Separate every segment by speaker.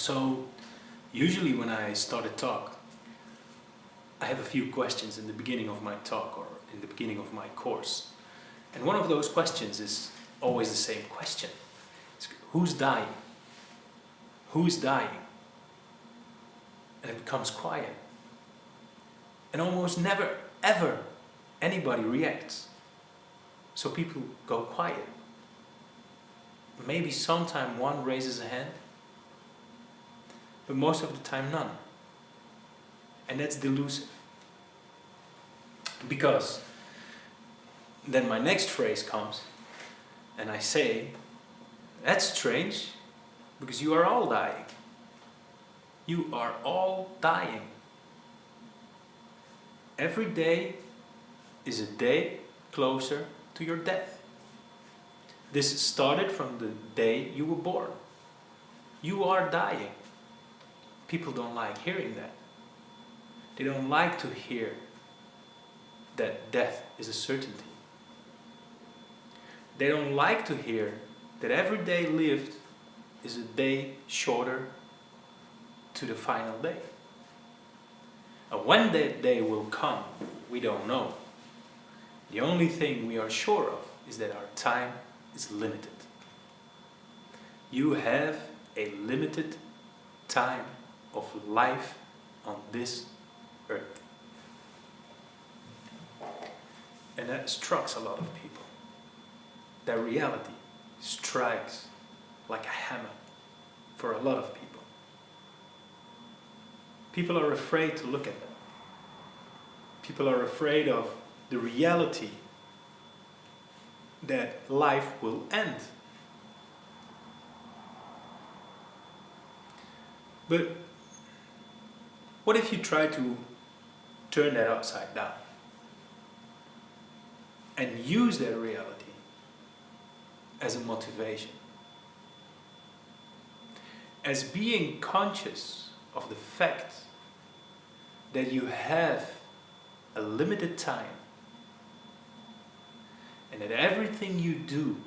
Speaker 1: So usually when I start a talk, I have a few questions in the beginning of my talk or in the beginning of my course. And one of those questions is always the same question. It's, who's dying? Who's dying? And it becomes quiet. And almost never, ever, anybody reacts. So people go quiet. Maybe sometime one raises a hand, but most of the time none. And that's delusive. Because then my next phrase comes, and I say, that's strange, because you are all dying. You are all dying. Every day is a day closer to your death. This started from the day you were born. You are dying. People don't like hearing that. They don't like to hear that death is a certainty. They don't like to hear that every day lived is a day shorter to the final day. And when that day will come, we don't know. The only thing we are sure of is that our time is limited. You have a limited time of life on this earth. And that strikes a lot of people. That reality strikes like a hammer for a lot of people. People are afraid to look at that. People are afraid of the reality that life will end. But what if you try to turn that upside down and use that reality as a motivation? As being conscious of the fact that you have a limited time and that everything you do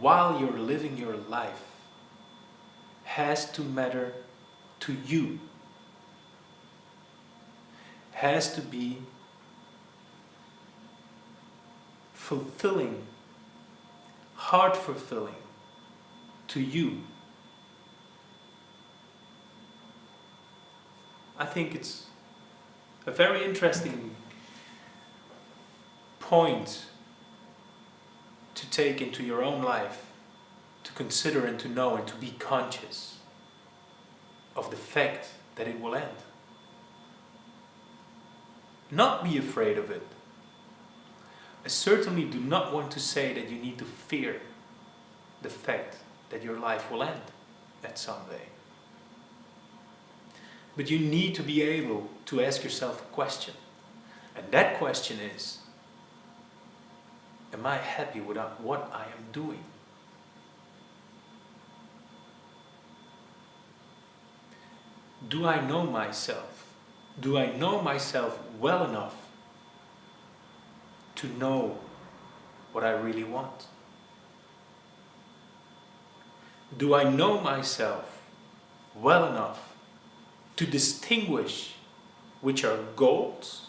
Speaker 1: while you're living your life has to matter to you, has to be fulfilling, heart fulfilling to you. I think it's a very interesting point to take into your own life, to consider and to know and to be conscious of the fact that it will end. Not be afraid of it. I certainly do not want to say that you need to fear the fact that your life will end at some day. But you need to be able to ask yourself a question. And that question is, am I happy with what I am doing? Do I know myself? Do I know myself well enough to know what I really want? Do I know myself well enough to distinguish which are goals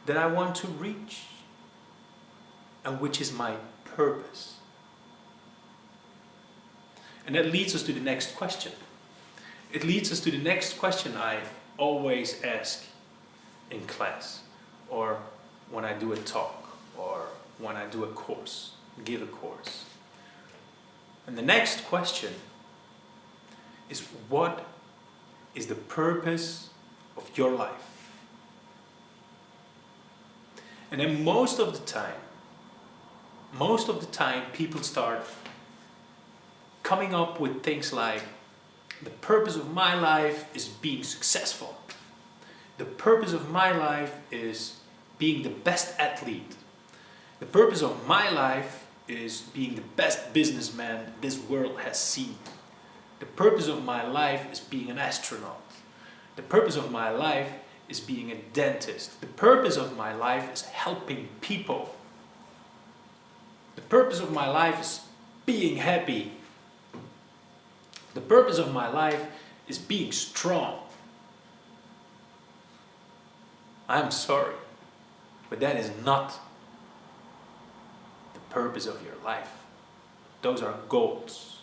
Speaker 1: that I want to reach and which is my purpose? And that leads us to the next question. It leads us to the next question I always ask in class, or when I do a talk, or when I do a course, give a course. And the next question is, what is the purpose of your life? And then most of the time people start coming up with things like, the purpose of my life is being successful. The purpose of my life is being the best athlete. The purpose of my life is being the best businessman this world has seen. The purpose of my life is being an astronaut. The purpose of my life is being a dentist. The purpose of my life is helping people. The purpose of my life is being happy. The purpose of my life is being strong. I'm sorry, but that is not the purpose of your life. Those are goals.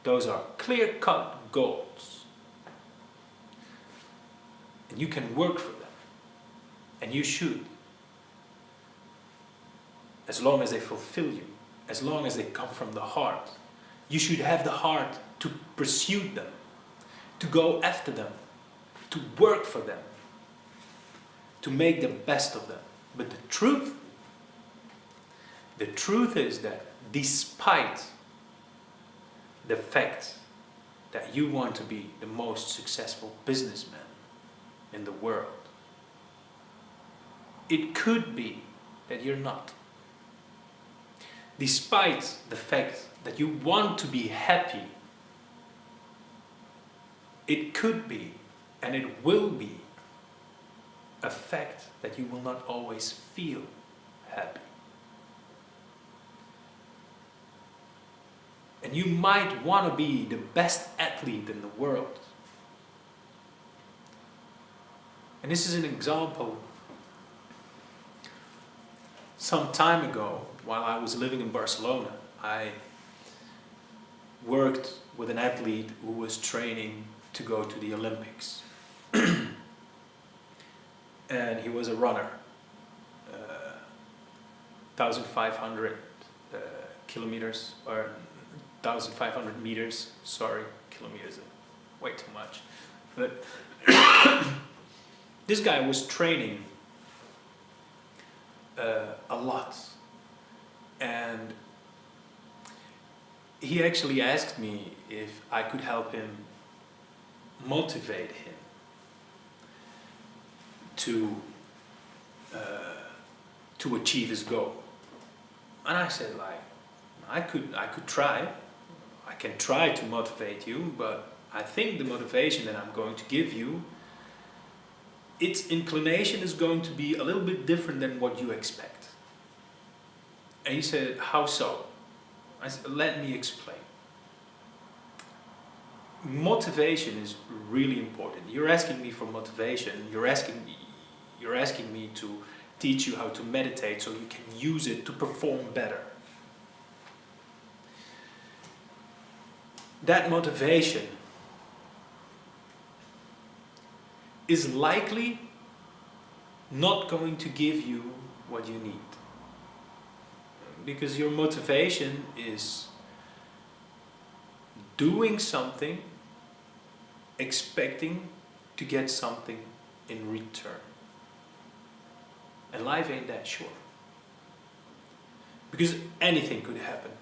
Speaker 1: Those are clear-cut goals. And you can work for them. And you should. As long as they fulfill you. As long as they come from the heart. You should have the heart to pursue them. To go after them. To work for them. To make the best of them. But the truth is that despite the fact that you want to be the most successful businessman in the world, it could be that you're not. Despite the fact that you want to be happy, it could be, and it will be, a fact that you will not always feel happy. And you might want to be the best athlete in the world. And this is an example. Some time ago, while I was living in Barcelona, I worked with an athlete who was training to go to the Olympics. And he was a runner, 1,500 kilometers, or 1,500 meters, sorry, kilometers, way too much. But this guy was training a lot. And he actually asked me if I could help him motivate him to achieve his goal. And I said, like, I could try. I can try to motivate you, but I think the motivation that I'm going to give you, its inclination is going to be a little bit different than what you expect. And he said, how so? I said, let me explain. Motivation is really important. You're asking me for motivation. You're asking me to teach you how to meditate so you can use it to perform better. That motivation is likely not going to give you what you need. Because your motivation is doing something, expecting to get something in return. And life ain't that short. Because anything could happen.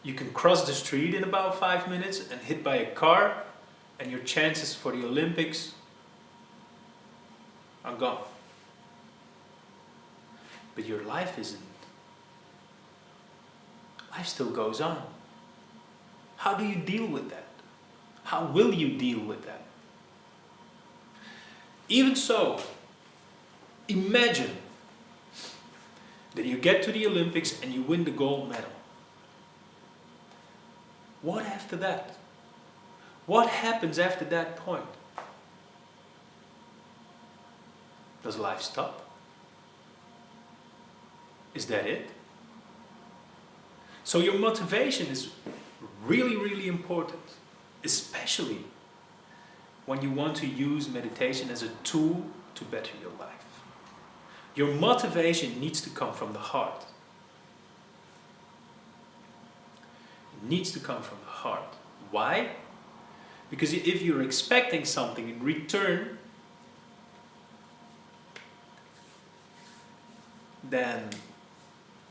Speaker 1: You can cross the street in about 5 minutes and hit by a car, and your chances for the Olympics are gone. But your life isn't. Life still goes on. How do you deal with that? How will you deal with that? Even so, imagine that you get to the Olympics and you win the gold medal. What after that? What happens after that point? Does life stop? Is that it? So your motivation is really, really important, especially when you want to use meditation as a tool to better your life. Your motivation needs to come from the heart. It needs to come from the heart. Why? Because if you're expecting something in return, then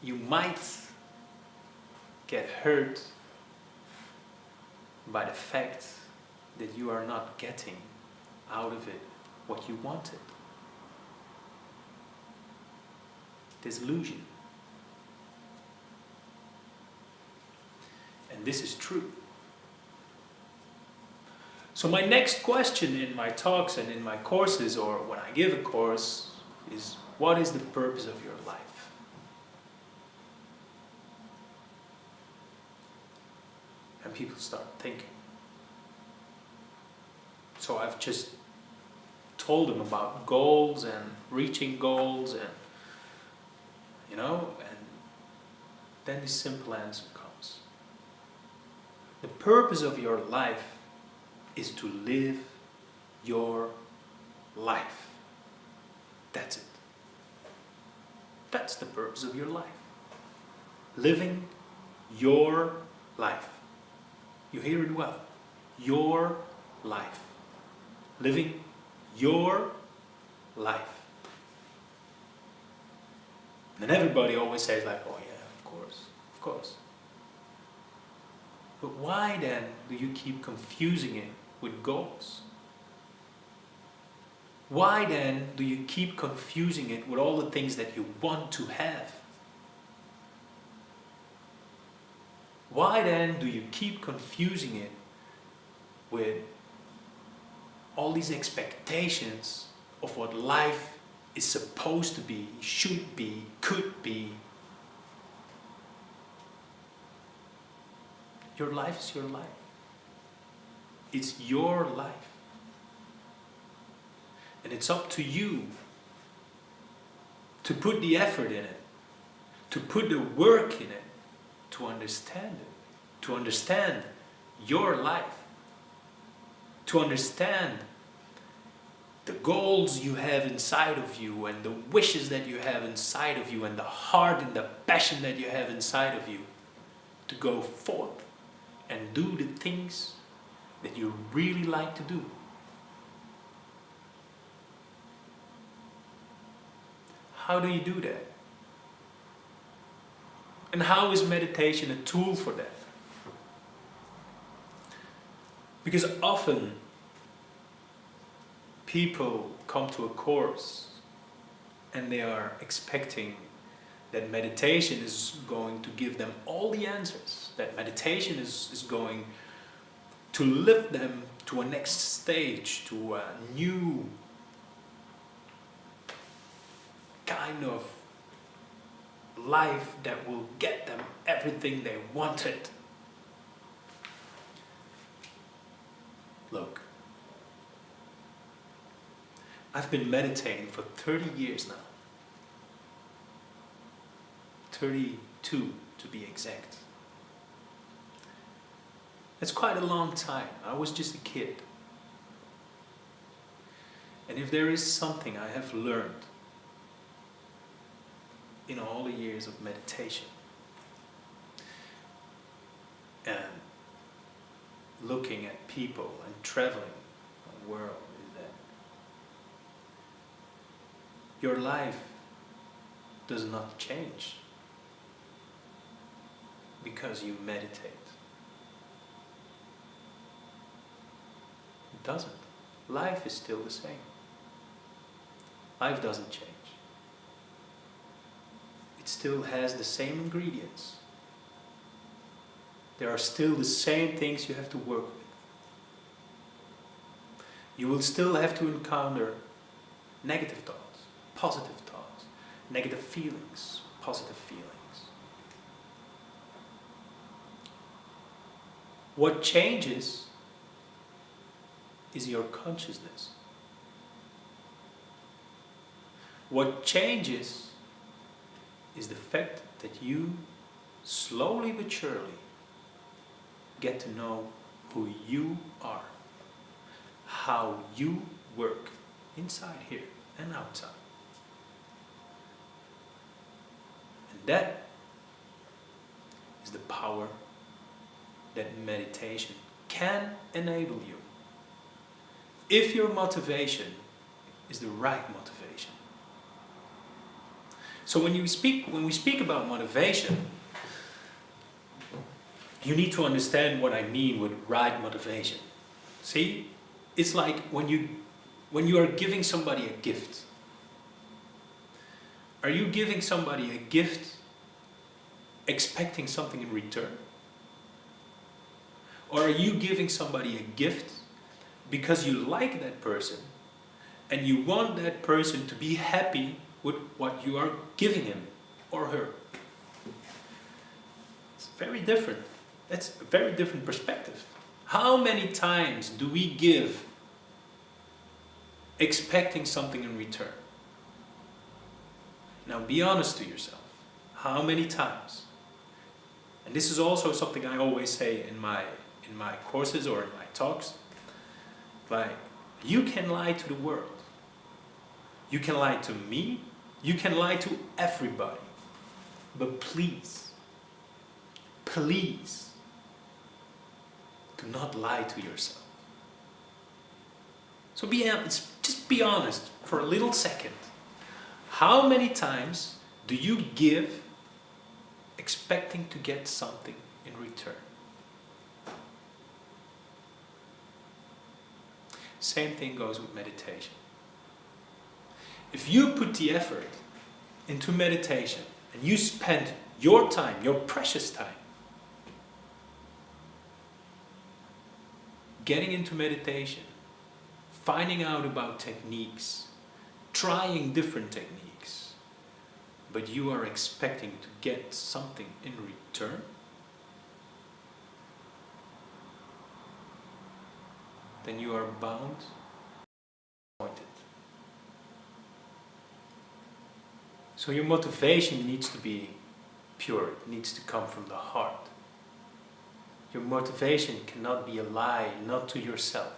Speaker 1: you might get hurt by the fact that you are not getting out of it what you wanted. Disillusion. And this is true. So my next question in my talks and in my courses, or when I give a course, is what is the purpose of your life? and people start thinking. So I've just told them about goals and reaching goals, and and then the simple answer comes. The purpose of your life is to live your life. That's it. That's the purpose of your life. Living your life. You hear it well. Your life. Living your life. And everybody always says like, oh yeah, of course. But why then do you keep confusing it with goals? Why then do you keep confusing it with all the things that you want to have? Why then do you keep confusing it with all these expectations of what life is supposed to be, should be, could be? Your life is your life. It's your life. And it's up to you to put the effort in it, to put the work in it, to understand it, to understand your life, to understand the goals you have inside of you and the wishes that you have inside of you and the heart and the passion that you have inside of you, to go forth and do the things that you really like to do. How do you do that? And how is meditation a tool for that? Because often people come to a course and they are expecting that meditation is going to give them all the answers, that meditation is going to lift them to a next stage, to a new kind of life that will get them everything they wanted. Look, I've been meditating for 30 years now. 32 to be exact. It's quite a long time. I was just a kid. And if there is something I have learned in all the years of meditation and looking at people and traveling the world, is that your life does not change because you meditate. It doesn't. Life is still the same. Life doesn't change. It still has the same ingredients. There are still the same things you have to work with. You will still have to encounter negative thoughts, positive thoughts, negative feelings, positive feelings. What changes is your consciousness. What changes is the fact that you slowly but surely get to know who you are, how you work inside here and outside. And that is the power that meditation can enable you, if your motivation is the right motivation. So when we speak about motivation, you need to understand what I mean with right motivation. See, it's like when you are giving somebody a gift. Are you giving somebody a gift expecting something in return? Or are you giving somebody a gift because you like that person and you want that person to be happy with what you are giving him or her? It's very different. That's a very different perspective. How many times do we give expecting something in return? Now be honest to yourself. How many times? And this is also something I always say in my courses or in my talks. Like, you can lie to the world. You can lie to me. You can lie to everybody. But please, please, do not lie to yourself. So just be honest for a little second. How many times do you give expecting to get something in return? Same thing goes with meditation. If you put the effort into meditation and you spend your time, your precious time, getting into meditation, finding out about techniques, trying different techniques, but you are expecting to get something in return, then you are bound to disappoint it. So your motivation needs to be pure, it needs to come from the heart. Your motivation cannot be a lie, not to yourself.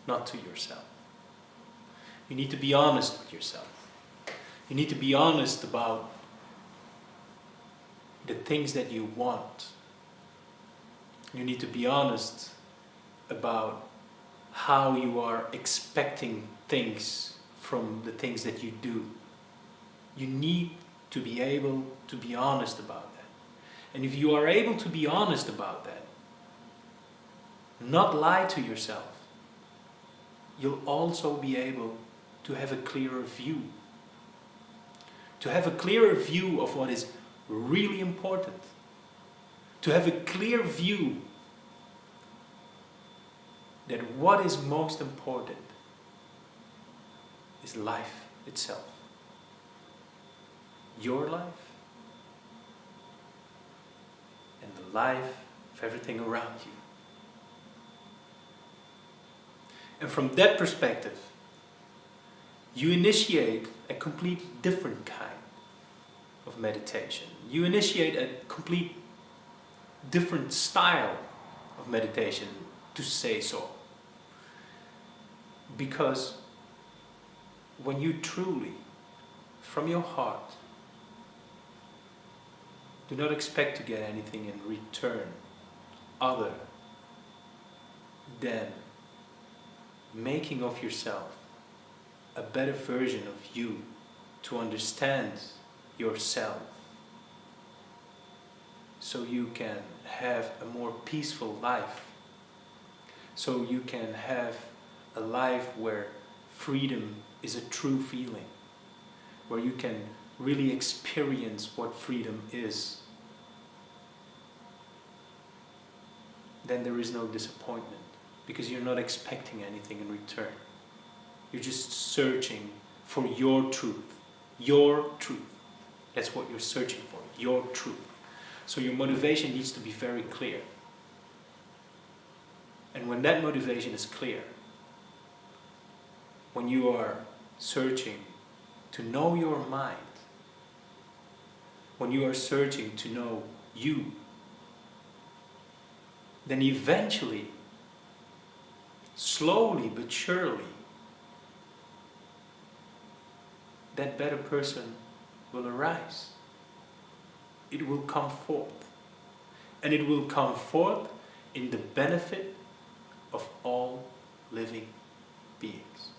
Speaker 1: Not to yourself. You need to be honest with yourself. You need to be honest about the things that you want. You need to be honest about how you are expecting things from the things that you do. You need to be able to be honest about that. And if you are able to be honest about that, not lie to yourself, you'll also be able to have a clearer view. To have a clearer view of what is really important. To have a clear view that what is most important is life itself. Your life and the life of everything around you. And from that perspective, you initiate a complete different kind of meditation. You initiate a complete different style of meditation, to say so. Because when you truly, from your heart, do not expect to get anything in return other than making of yourself a better version of you, to understand yourself, so you can have a more peaceful life, so you can have a life where freedom is a true feeling, where you can really experience what freedom is. Then there is no disappointment, because you're not expecting anything in return. You're just searching for your truth. Your truth. That's what you're searching for, your truth. So your motivation needs to be very clear. And when that motivation is clear, when you are searching to know your mind, when you are searching to know you, then eventually, slowly but surely, that better person will arise. It will come forth. And it will come forth in the benefit of all living beings.